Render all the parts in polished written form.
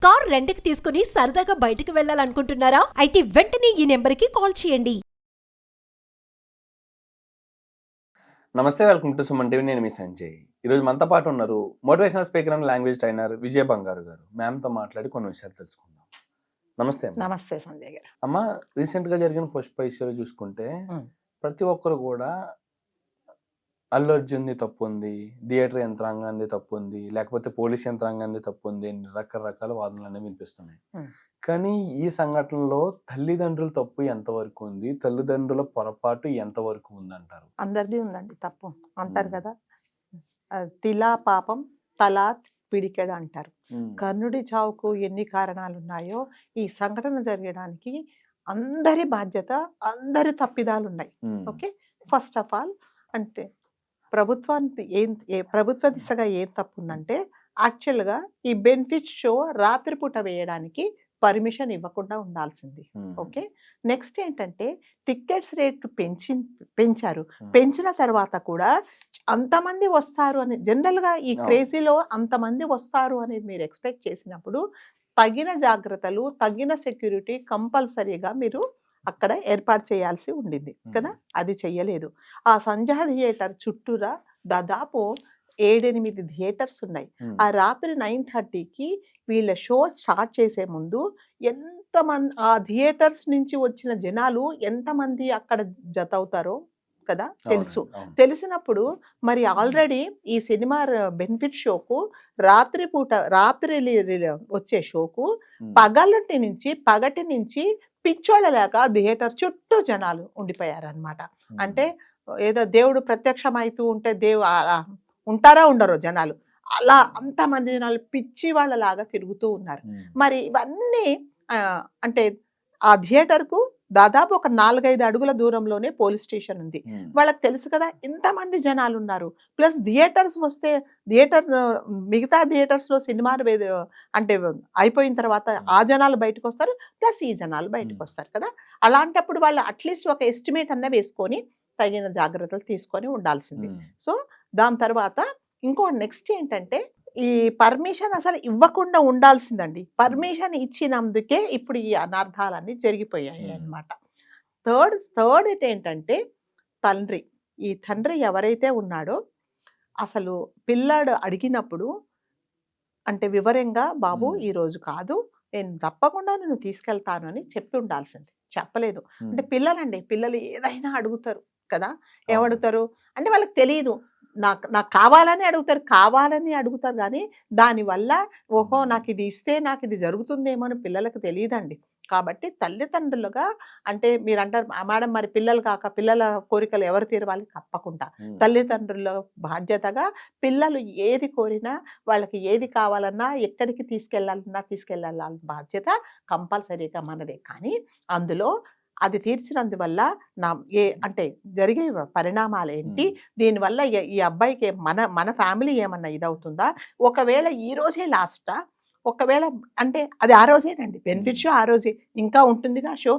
Car రెంట్‌కి తీసుకుని సరదాగా బయటకు వెళ్ళాలనుకుంటున్నారా? అయితే వెంటనే ఈ నెంబర్‌కి కాల్ చేయండి. నమస్తే, వెల్కమ్ టు సుమన్ టీవీ. నేను మీ సంజయ్. ఈరోజు మనతో పాటు ఉన్నారు motivational speaker and language trainer Vijaya Bangaru garu. మ్యామ్తో మాట్లాడి కొన్ని విషయాలు తెలుసుకుందాం. నమస్తే అమ్మ. నమస్తే సంజయ్ గారు. అమ్మ, రీసెంట్గా జరిగిన పుష్ప ఇష్యూలో చూసుకుంటే ప్రతి ఒక్కరు కూడా అల్లు అర్జున్ది తప్పు ఉంది, థియేటర్ యంత్రాంగాన్ని తప్పు ఉంది, లేకపోతే పోలీస్ యంత్రాంగాన్ని తప్పు ఉంది, రకరకాల వాదనలు అనేవి వినిపిస్తున్నాయి. కానీ ఈ సంఘటనలో తల్లిదండ్రుల తప్పు ఎంతవరకు ఉంది, తల్లిదండ్రుల పొరపాటు ఎంతవరకు ఉంది అంటారు? అందరిది ఉందండి తప్పు అంటారు కదా. తిలా పాపం తలా పిడికెడు అంటారు. కర్ణుడి చావుకు ఎన్ని కారణాలు ఉన్నాయో ఈ సంఘటన జరగడానికి అందరి బాధ్యత, అందరి తప్పిదాలు ఉన్నాయి. ఓకే, ఫస్ట్ ఆఫ్ ఆల్ అంటే ప్రభుత్వానికి ప్రభుత్వ దిశగా ఏం తప్పు ఉందంటే, యాక్చువల్గా ఈ బెనిఫిట్ షో రాత్రిపూట వేయడానికి పర్మిషన్ ఇవ్వకుండా ఉండాల్సింది. ఓకే, నెక్స్ట్ ఏంటంటే టికెట్స్ రేట్లు పెంచారు. పెంచిన తర్వాత కూడా అంతమంది వస్తారు అని, జనరల్గా ఈ క్రేజీలో అంతమంది వస్తారు అనేది మీరు ఎక్స్పెక్ట్ చేసినప్పుడు తగిన జాగ్రత్తలు, తగిన సెక్యూరిటీ కంపల్సరీగా మీరు అక్కడ ఏర్పాటు చేయాల్సి ఉండింది కదా. అది చెయ్యలేదు. ఆ సంధ్యా థియేటర్ చుట్టూరా దాదాపు 7-8 థియేటర్స్ ఉన్నాయి. ఆ రాత్రి 9:30కి వీళ్ళ షో స్టార్ట్ చేసే ముందు ఎంతమంది ఆ థియేటర్స్ నుంచి వచ్చిన జనాలు ఎంతమంది అక్కడ జత అవుతారో కదా తెలుసు. తెలిసినప్పుడు మరి ఆల్రెడీ ఈ సినిమా బెనిఫిట్ షోకు రాత్రి వచ్చే షోకు పగటి నుంచి పిచ్చోళ్ళలాగా థియేటర్ చుట్టూ జనాలు ఉండిపోయారనమాట. అంటే ఏదో దేవుడు ప్రత్యక్షమైతూ ఉంటే ఉంటారా ఉండరో జనాలు, అలా అంతమంది జనాలు పిచ్చి వాళ్ళలాగా తిరుగుతూ ఉన్నారు. మరి ఇవన్నీ అంటే ఆ థియేటర్కు దాదాపు ఒక 4-5 అడుగుల దూరంలోనే పోలీస్ స్టేషన్ ఉంది. వాళ్ళకి తెలుసు కదా ఇంతమంది జనాలు ఉన్నారు. ప్లస్ థియేటర్స్ వస్తే మిగతా థియేటర్స్లో సినిమాలు అంటే అయిపోయిన తర్వాత ఆ జనాలు బయటకు వస్తారు, ప్లస్ ఈ జనాలు బయటకు వస్తారు కదా. అలాంటప్పుడు వాళ్ళు అట్లీస్ట్ ఒక ఎస్టిమేట్ అన్న వేసుకొని తగిన జాగ్రత్తలు తీసుకొని ఉండాల్సింది. సో దాని తర్వాత ఇంకో నెక్స్ట్ ఏంటంటే, ఈ పర్మిషన్ అసలు ఇవ్వకుండా ఉండాల్సిందండి. పర్మిషన్ ఇచ్చినందుకే ఇప్పుడు ఈ అనర్థాలన్నీ జరిగిపోయాయి అన్నమాట. థర్డ్ ఏంటంటే ఈ తండ్రి ఎవరైతే ఉన్నాడో అసలు పిల్లాడు అడిగినప్పుడు అంటే వివరంగా, బాబు ఈరోజు కాదు, నేను తప్పకుండా నిన్ను తీసుకెళ్తాను అని చెప్పి ఉండాల్సింది. చెప్పలేదు. అంటే పిల్లలు ఏదైనా అడుగుతారు కదా. ఏమడుగుతారు అంటే వాళ్ళకి తెలియదు. నాకు కావాలని అడుగుతారు కానీ దానివల్ల ఓహో నాకు ఇది ఇస్తే నాకు ఇది జరుగుతుందేమో అని పిల్లలకు తెలియదండి. కాబట్టి తల్లిదండ్రులుగా అంటే మీరు అంటారు మేడం మరి పిల్లల కోరికలు ఎవరు తీరవాలి? తప్పకుండా తల్లిదండ్రుల బాధ్యతగా పిల్లలు ఏది కోరినా, వాళ్ళకి ఏది కావాలన్నా, ఎక్కడికి తీసుకెళ్ళాలన్న బాధ్యత కంపల్సరీగా మనదే. కానీ అందులో అది తీర్చినందువల్ల అంటే జరిగే పరిణామాలు ఏంటి, దీనివల్ల ఈ అబ్బాయికి మన ఫ్యామిలీ ఏమన్నా ఇదవుతుందా, ఒకవేళ ఈ రోజే లాస్టా, ఒకవేళ అంటే అది ఆ రోజేనండి బెనిఫిట్ షో, ఆ రోజే ఇంకా ఉంటుందిగా షో,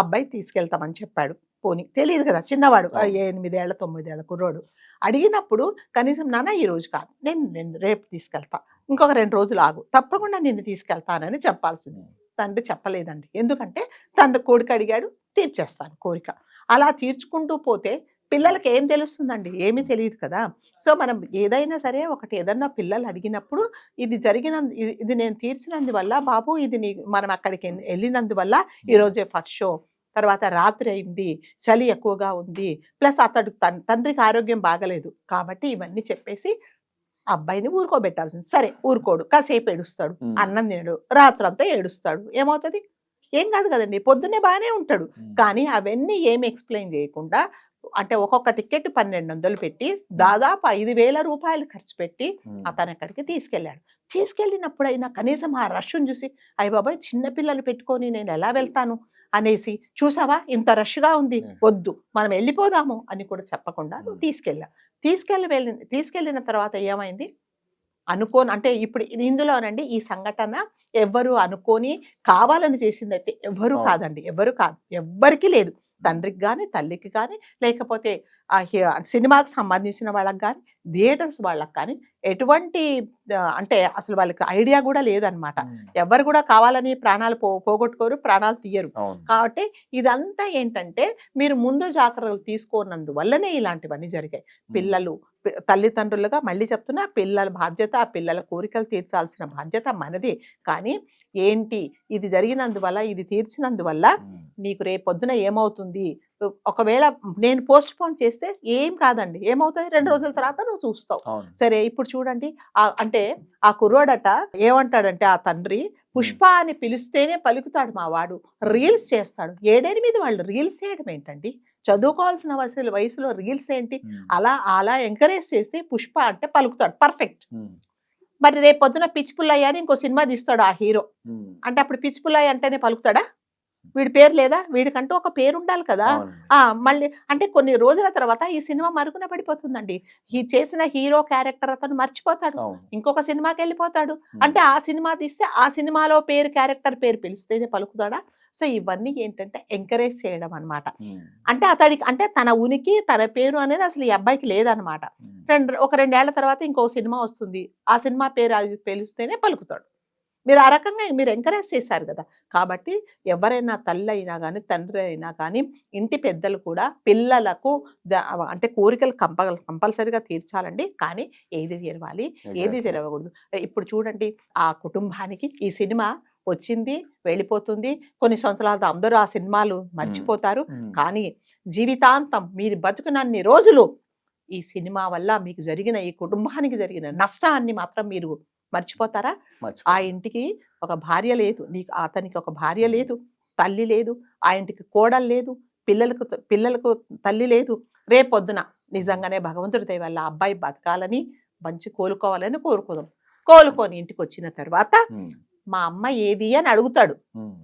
అబ్బాయి తీసుకెళ్తామని చెప్పాడు. పోనీ తెలియదు కదా, చిన్నవాడు 8-9 కుర్రోడు. అడిగినప్పుడు కనీసం నాన్న ఈ రోజు కాదు, నేను రేపు తీసుకెళ్తా, ఇంకొక 2 రోజులు ఆగు, తప్పకుండా నిన్ను తీసుకెళ్తానని చెప్పాల్సింది. తండ్రి చెప్పలేదండి. ఎందుకంటే తండ్రి కోరిక అడిగాడు, తీర్చేస్తాను కోరిక. అలా తీర్చుకుంటూ పోతే పిల్లలకి ఏం తెలుస్తుందండి? ఏమీ తెలియదు కదా. సో మనం ఏదన్నా పిల్లలు అడిగినప్పుడు ఇది నేను తీర్చినందువల్ల బాబు, మనం అక్కడికి వెళ్ళినందువల్ల ఈరోజే ఫస్ట్ షో, తర్వాత రాత్రి అయింది, చలి ఎక్కువగా ఉంది, ప్లస్ తండ్రికి ఆరోగ్యం బాగలేదు కాబట్టి ఇవన్నీ చెప్పేసి అబ్బాయిని ఊరుకోబెట్టాల్సింది. సరే ఊరుకోడు, కాసేపు ఏడుస్తాడు, అన్నం తినడు, రాత్రంతా ఏడుస్తాడు, ఏమవుతుంది? ఏం కాదు కదండి, పొద్దున్నే బాగానే ఉంటాడు. కానీ అవన్నీ ఏమి ఎక్స్ప్లెయిన్ చేయకుండా అంటే ఒక్కొక్క టికెట్ 1200 పెట్టి దాదాపు 5,000 రూపాయలు ఖర్చు పెట్టి అతను అక్కడికి తీసుకెళ్ళినప్పుడైనా కనీసం ఆ రష్ను చూసి అయ్య బాబాయ్ చిన్నపిల్లలు పెట్టుకొని నేను ఎలా వెళ్తాను అనేసి, చూసావా ఇంత రష్గా ఉంది, వద్దు మనం వెళ్ళిపోదాము అని కూడా చెప్పకుండా నువ్వు తీసుకెళ్ళిన తర్వాత ఏమైంది? అంటే ఇప్పుడు ఇందులోనండి ఈ సంఘటన ఎవ్వరు అనుకోని కావాలని చేసిందైతే ఎవరు కాదండి, ఎవ్వరికి లేదు. తండ్రికి కానీ, తల్లికి కానీ, లేకపోతే ఆ సినిమాకి సంబంధించిన వాళ్ళకి కానీ థియేటర్స్ వాళ్ళకి కానీ ఎటువంటి అంటే అసలు వాళ్ళకి ఐడియా కూడా లేదనమాట. ఎవరు కూడా కావాలని ప్రాణాలు పోగొట్టుకోరు, ప్రాణాలు తీయరు. అవును. కాబట్టి ఇదంతా ఏంటంటే మీరు ముందు జాగ్రత్తలు తీసుకోనందువల్లనే ఇలాంటివన్నీ జరిగాయి. పిల్లలు తల్లిదండ్రులుగా మళ్ళీ చెప్తున్నా, పిల్లల బాధ్యత, ఆ పిల్లల కోరికలు తీర్చాల్సిన బాధ్యత మనదే. కానీ ఏంటి ఇది జరిగినందువల్ల, ఇది తీర్చినందువల్ల నీకు రేపొద్దున ఏమవుతుంది, ఒకవేళ నేను పోస్ట్ పోన్ చేస్తే ఏం కాదండి, ఏమవుతుంది 2 రోజుల తర్వాత నువ్వు చూస్తావు. అవును. సరే ఇప్పుడు చూడండి, అంటే ఆ కుర్రోడట ఏమంటాడంటే ఆ తండ్రి, పుష్ప అని పిలిస్తేనే పలుకుతాడు మా వాడు, రీల్స్ చేస్తాడు. 7-8 వాళ్ళు రీల్స్ చేయడం ఏంటండి, చదువుకోవాల్సిన వయసులో రీల్స్ ఏంటి, అలా ఎంకరేజ్ చేస్తే పుష్ప అంటే పలుకుతాడు, పర్ఫెక్ట్. మరి రేపు పొద్దున పిచ్చి పుల్లయ్య అని ఇంకో సినిమా తీస్తాడు ఆ హీరో, అంటే అప్పుడు పిచ్చి పుల్లయ్య అంటేనే పలుకుతాడా? వీడి పేరు లేదా? వీడికంటూ ఒక పేరు ఉండాలి కదా. మళ్ళీ అంటే కొన్ని రోజుల తర్వాత ఈ సినిమా మరుగున పడిపోతుందండి. ఈ చేసిన హీరో క్యారెక్టర్ అతను మర్చిపోతాడు, ఇంకొక సినిమాకి వెళ్ళిపోతాడు. అంటే ఆ సినిమా తీస్తే ఆ సినిమాలో పేరు, క్యారెక్టర్ పేరు పిలిస్తేనే పలుకుతాడా? సో ఇవన్నీ ఏంటంటే ఎంకరేజ్ చేయడం అనమాట. అంటే అతడికి, అంటే తన ఉనికి, తన పేరు అనేది అసలు ఈ అబ్బాయికి లేదనమాట. ఒక 2 ఏళ్ల తర్వాత ఇంకో సినిమా వస్తుంది, ఆ సినిమా పేరు పిలిస్తేనే పలుకుతాడు. మీరు ఆ రకంగా మీరు ఎంకరేజ్ చేశారు కదా. కాబట్టి ఎవరైనా తల్లి అయినా కానీ, తండ్రి అయినా కానీ, ఇంటి పెద్దలు కూడా పిల్లలకు అంటే కోరికలు కంపల్సరీగా తీర్చాలండి. కానీ ఏది తెరవాలి, ఏది తెరవకూడదు. ఇప్పుడు చూడండి, ఆ కుటుంబానికి ఈ సినిమా వచ్చింది, వెళ్ళిపోతుంది. కొన్ని సంవత్సరాలతో అందరూ ఆ సినిమాలు మర్చిపోతారు. కానీ జీవితాంతం మీరు బతుకునన్ని రోజులు ఈ సినిమా వల్ల మీకు జరిగిన, ఈ కుటుంబానికి జరిగిన నష్టాన్ని మాత్రం మీరు మర్చిపోతారా? ఆ ఇంటికి ఒక భార్య లేదు, అతనికి ఒక భార్య లేదు, తల్లి లేదు, ఆ ఇంటికి కోడలు లేదు, పిల్లలకు తల్లి లేదు. రేపొద్దున నిజంగానే భగవంతుడి దయ వల్ల ఆ అబ్బాయి బతకాలని, మంచి కోలుకోవాలని కోరుకోదాం. కోలుకొని ఇంటికి వచ్చిన తర్వాత మా అమ్మ ఏది అని అడుగుతాడు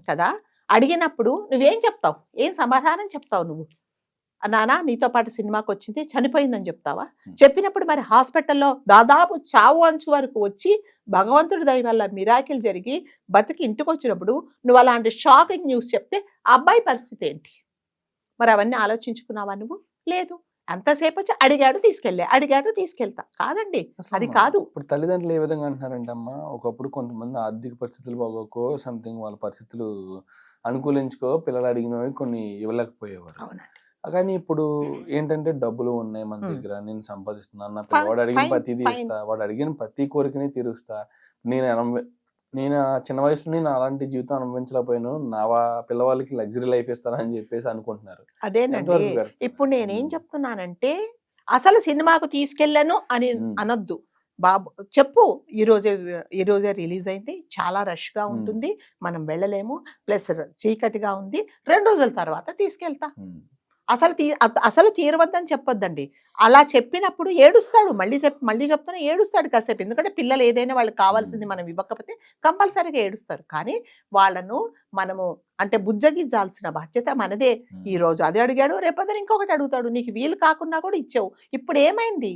కదా. అడిగినప్పుడు నువ్వేం చెప్తావు, ఏం సమాధానం చెప్తావు? నువ్వు నానా నీతో పాటు సినిమాకి వచ్చింది, చనిపోయిందని చెప్తావా? చెప్పినప్పుడు మరి హాస్పిటల్లో దాదాపు చావు అంచు వరకు వచ్చి భగవంతుడి దయ వల్ల మిరాకిల్ జరిగి బతికి ఇంటికి వచ్చినప్పుడు నువ్వు అలాంటి షాకింగ్ న్యూస్ చెప్తే ఆ అబ్బాయి పరిస్థితి ఏంటి? మరి అవన్నీ ఆలోచించుకున్నావా నువ్వు? లేదు. అంతసేపు వచ్చి అడిగాడు తీసుకెళ్తా కాదండి, అది కాదు. ఇప్పుడు తల్లిదండ్రులు ఏ విధంగా అంటున్నారంటే అమ్మ, ఒకప్పుడు కొంతమంది ఆర్థిక పరిస్థితులు బాగోకో సంథింగ్ వాళ్ళ పరిస్థితులు అనుకూలించుకో పిల్లలు అడిగిన కొన్ని ఇవ్వలేకపోయేవారు. అవునండి. కానీ ఇప్పుడు ఏంటంటే డబ్బులు ఉన్నాయి మన దగ్గర, నేను సంపాదిస్తున్నాను, నా పిల్లవాడు అడిగిన ప్రతిదీ ఇస్తా, వాడు అడిగిన ప్రతి కోరికని తీరుస్తా. నేను చిన్న వయసులో నేను అలాంటి జీవితం అనుభవించలేకపోయాను, నా పిల్లవాళ్ళకి లగ్జరీ లైఫ్ ఇస్తానని చెప్పేసి అనుకుంటున్నారు. అదేనండి. ఇప్పుడు నేనేం చెప్తున్నానంటే, అసలు సినిమాకు తీసుకెళ్ళను అని అనొద్దు బాబు. చెప్పు, ఈరోజే రిలీజ్ అయింది, చాలా రష్ గా ఉంటుంది, మనం వెళ్ళలేము, ప్లస్ చీకటిగా ఉంది, 2 రోజుల తర్వాత తీసుకెళ్తా. అసలు తీరవద్దని చెప్పొద్దండి. అలా చెప్పినప్పుడు ఏడుస్తాడు, మళ్ళీ చెప్తాను, ఏడుస్తాడు కాసేపు. ఎందుకంటే పిల్లలు ఏదైనా వాళ్ళకి కావాల్సింది మనం ఇవ్వకపోతే కంపల్సరీగా ఏడుస్తారు. కానీ వాళ్ళను మనము అంటే బుజ్జగించాల్సిన బాధ్యత మనదే. ఈ రోజు అది అడిగాడు, రేపొద్దున ఇంకొకటి అడుగుతాడు, నీకు వీలు కాకుండా కూడా ఇచ్చావు. ఇప్పుడు ఏమైంది,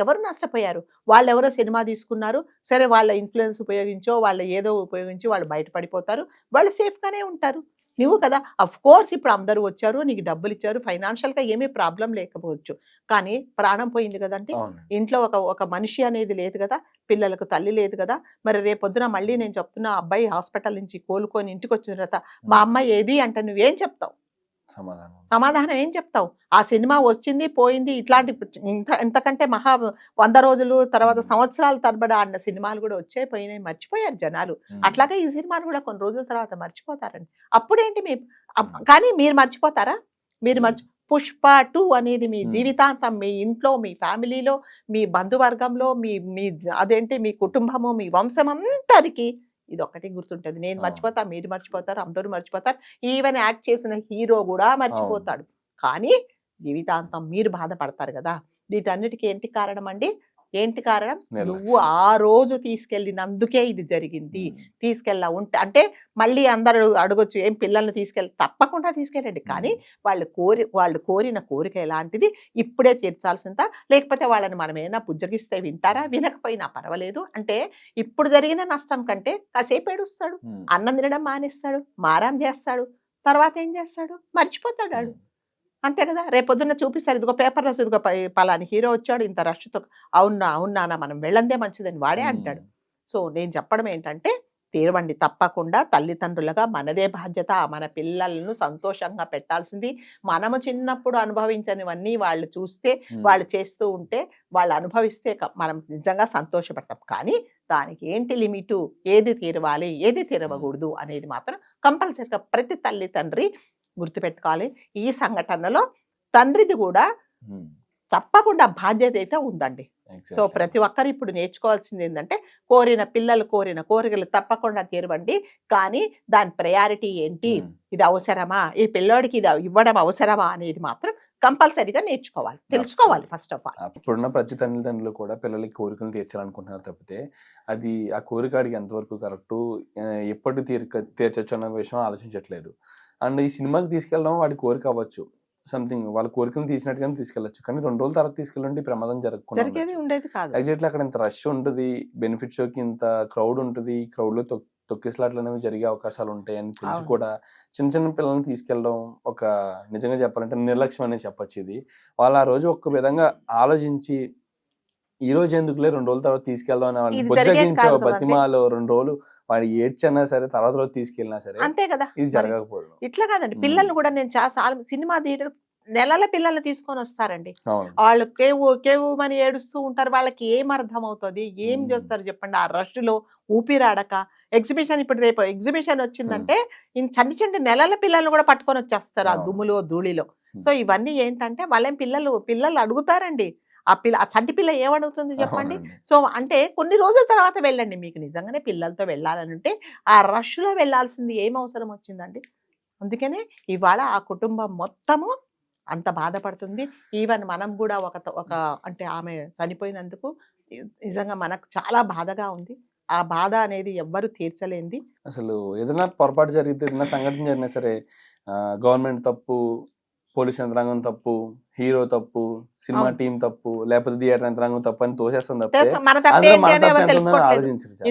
ఎవరు నష్టపోయారు? వాళ్ళు ఎవరో సినిమా తీసుకున్నారు, సరే వాళ్ళ ఇన్ఫ్లుయెన్స్ ఉపయోగించో, వాళ్ళ ఏదో ఉపయోగించి వాళ్ళు బయటపడిపోతారు, వాళ్ళు సేఫ్గానే ఉంటారు. నువ్వు కదా, అఫ్ కోర్స్ ఇప్పుడు అందరూ వచ్చారు, నీకు డబ్బులు ఇచ్చారు, ఫైనాన్షియల్ గా ఏమీ ప్రాబ్లం లేకపోవచ్చు, కానీ ప్రాణం పోయింది కదండి. ఇంట్లో ఒక మనిషి అనేది లేదు కదా, పిల్లలకు తల్లి లేదు కదా. మరి రేపొద్దున మళ్ళీ నేను చెప్తున్నా, అబ్బాయి హాస్పిటల్ నుంచి కోలుకొని ఇంటికి వచ్చిన తర్వాత మా అమ్మ ఏది అంటే నువ్వేం చెప్తావు? సమాధానం ఏం చెప్తావు? ఆ సినిమా వచ్చింది, పోయింది, ఇట్లాంటి ఇంతకంటే 100 రోజులు తర్వాత సంవత్సరాల తరబడి ఆడిన సినిమాలు కూడా వచ్చాయి, పోయినాయి, మర్చిపోయారు జనాలు. అట్లాగే ఈ సినిమాను కూడా కొన్ని రోజుల తర్వాత మర్చిపోతారండి. అప్పుడేంటి కానీ మీరు మర్చిపోతారా? పుష్ప 2 అనేది మీ జీవితాంతం, మీ ఇంట్లో, మీ ఫ్యామిలీలో, మీ బంధువర్గంలో, మీ కుటుంబము, మీ వంశం అంతరికి ఇది ఒక్కటి గుర్తుంటది. నేను మర్చిపోతా, మీరు మర్చిపోతారు, అందరూ మర్చిపోతారు, ఈవెన్ యాక్ట్ చేసిన హీరో కూడా మర్చిపోతాడు. కానీ జీవితాంతం మీరు బాధపడతారు కదా. వీటన్నిటికీ ఏంటి కారణం అండి? ఏంటి కారణం? నువ్వు ఆ రోజు తీసుకెళ్ళినందుకే ఇది జరిగింది. ఉంటే అంటే మళ్ళీ అందరూ అడగొచ్చు, ఏం పిల్లల్ని తప్పకుండా తీసుకెళ్ళండి. కానీ వాళ్ళు కోరిన కోరిక ఎలాంటిది, ఇప్పుడే తీర్చాల్సిందా, లేకపోతే వాళ్ళని మనం ఏమైనా పుజ్జగిస్తే వింటారా? వినకపోయినా పర్వాలేదు అంటే ఇప్పుడు జరిగిన నష్టం కంటే కాసేపు ఏడుస్తాడు, అన్నం తినడం మానేస్తాడు, మారం చేస్తాడు, తర్వాత ఏం చేస్తాడు? మర్చిపోతాడు. అంతే కదా, రేపొద్దున్న చూపిస్తారు, ఇదిగో పేపర్లో ఇదిగో పలాని హీరో వచ్చాడు ఇంత రష్తో, అవునా అవునా మనం వెళ్ళందే మంచిదని వాడే అంటాడు. సో నేను చెప్పడం ఏంటంటే తీరవండి, తప్పకుండా తల్లిదండ్రులుగా మనదే బాధ్యత. మన పిల్లలను సంతోషంగా పెట్టాల్సింది. మనము చిన్నప్పుడు అనుభవించనివన్నీ వాళ్ళు చూస్తే, వాళ్ళు చేస్తూ ఉంటే, వాళ్ళు అనుభవిస్తే మనం నిజంగా సంతోషపడతాం. కానీ దానికి ఏంటి లిమిటు, ఏది తీరవాలి ఏది తీరవకూడదు అనేది మాత్రం కంపల్సరిగా ప్రతి తల్లి తండ్రి గుర్తుపెట్టుకోవాలి. ఈ సంఘటనలో తండ్రిది కూడా తప్పకుండా బాధ్యత అయితే ఉందండి. సో ప్రతి ఒక్కరు ఇప్పుడు నేర్చుకోవాల్సింది ఏంటంటే, పిల్లలు కోరిన కోరికలు తప్పకుండా తీరవండి, కానీ దాని ప్రయారిటీ ఏంటి, ఇది అవసరమా, ఈ పిల్లోడికి ఇది ఇవ్వడం అవసరమా అనేది మాత్రం కంపల్సరీగా నేర్చుకోవాలి, తెలుసుకోవాలి ఫస్ట్ ఆఫ్ ఆల్. ఇప్పుడున్న ప్రతి తల్లిదండ్రులు కూడా పిల్లలకి కోరికలు తీర్చాలనుకుంటున్నారు తప్పితే అది ఆ కోరికాడికి ఎంతవరకు కరెక్ట్, ఎప్పటి తీర్చొచ్చు అన్న విషయం ఆలోచించట్లేదు. అండ్ ఈ సినిమాకి తీసుకెళ్ళడం వాడి కోరిక అవ్వచ్చు, సంథింగ్ వాళ్ళ కోరికలు తీసినట్టుగానే తీసుకెళ్లొచ్చు, కానీ 2 రోజుల తర్వాత తీసుకెళ్ళండి ప్రమాదం జరిగేది ఉండేది కాదు. ఎగ్జాక్ట్లీ అక్కడ ఇంత రష్ ఉంటుంది, బెనిఫిట్ షోకి ఇంత క్రౌడ్ ఉంటుంది, క్రౌడ్ లో తొక్కిసలాట్లు అనేవి జరిగే అవకాశాలు ఉంటాయి అని తెలిసి కూడా చిన్న చిన్న పిల్లల్ని తీసుకెళ్ళడం ఒక నిజంగా చెప్పాలంటే నిర్లక్ష్యం అనేది చెప్పొచ్చు. ఇది వాళ్ళు ఆ రోజు ఒక విధంగా ఆలోచించి ఈ రోజు ఎందుకులే 2 రోజుల తర్వాత తీసుకెళ్దాం అని వాళ్ళు బుజ్జగించో బతిమాలో 2 రోజులు వాడు ఏడ్చన్నా సరే తర్వాత రోజు తీసుకెళ్ళినా సరే అంతే కదా, ఇది జరగకపోదు. ఇట్లా కాదండి, పిల్లల్ని కూడా నేను చాలా సినిమా థియేటర్ నెలల పిల్లల్ని తీసుకొని వస్తారండి. వాళ్ళు కేవుమని ఏడుస్తూ ఉంటారు, వాళ్ళకి ఏం అర్థం అవుతుంది, ఏం చేస్తారు చెప్పండి ఆ రష్ లో, ఊపిరాడక. ఎగ్జిబిషన్ ఇప్పుడు రేపు ఎగ్జిబిషన్ వచ్చిందంటే చంటి చంటి నెలల పిల్లల్ని కూడా పట్టుకొని వచ్చేస్తారు ఆ దుమ్ములో ధూళిలో. సో ఇవన్నీ ఏంటంటే వాళ్ళేం పిల్లలు అడుగుతారండి, ఆ చంటి పిల్ల ఏమడుగుతుంది చెప్పండి. సో అంటే కొన్ని రోజుల తర్వాత వెళ్ళండి, మీకు నిజంగానే పిల్లలతో వెళ్ళాలని ఉంటే ఆ రష్ లో వెళ్ళాల్సింది ఏం అవసరం వచ్చిందండి. అందుకనే ఇవాళ ఆ కుటుంబం మొత్తము అంత బాధపడుతుంది. ఈవెన్ మనం కూడా ఒక అంటే ఆమె చనిపోయినందుకు నిజంగా మనకు చాలా బాధగా ఉంది. ఆ బాధ అనేది ఎవ్వరు తీర్చలేంది. అసలు ఏదైనా పొరపాటు జరిగితే, ఏదైనా సంఘటన జరిగినా సరే గవర్నమెంట్ తప్పు, పోలీస్ యంత్రాంగం తప్పు, హీరో తప్పు, సినిమా టీం తప్పు, లేకపోతే థియేటర్ యంత్రాంగం తప్పు అని తోసేస్తుంది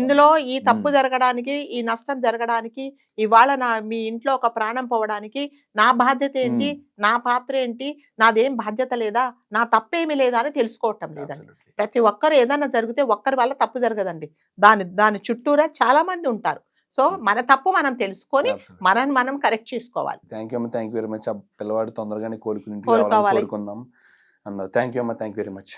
ఇందులో ఈ తప్పు జరగడానికి, ఈ నష్టం జరగడానికి, ఇవాళ మీ ఇంట్లో ఒక ప్రాణం పోవడానికి నా బాధ్యత ఏంటి, నా పాత్ర ఏంటి, నాదేం బాధ్యత లేదా, నా తప్పేమి లేదా అని తెలుసుకోవటం లేదండి. ప్రతి ఒక్కరు ఏదన్నా జరిగితే ఒక్కరి వల్ల తప్పు జరగదండి, దాని చుట్టూరా చాలా మంది ఉంటారు. సో మన తప్పు మనం తెలుసుకొని మనం కరెక్ట్ చేసుకోవాలి. Thank you very much. ఆ పిల్లవాడు తొందరగానే కోలుకుందాం అన్నారు. Thank you very much.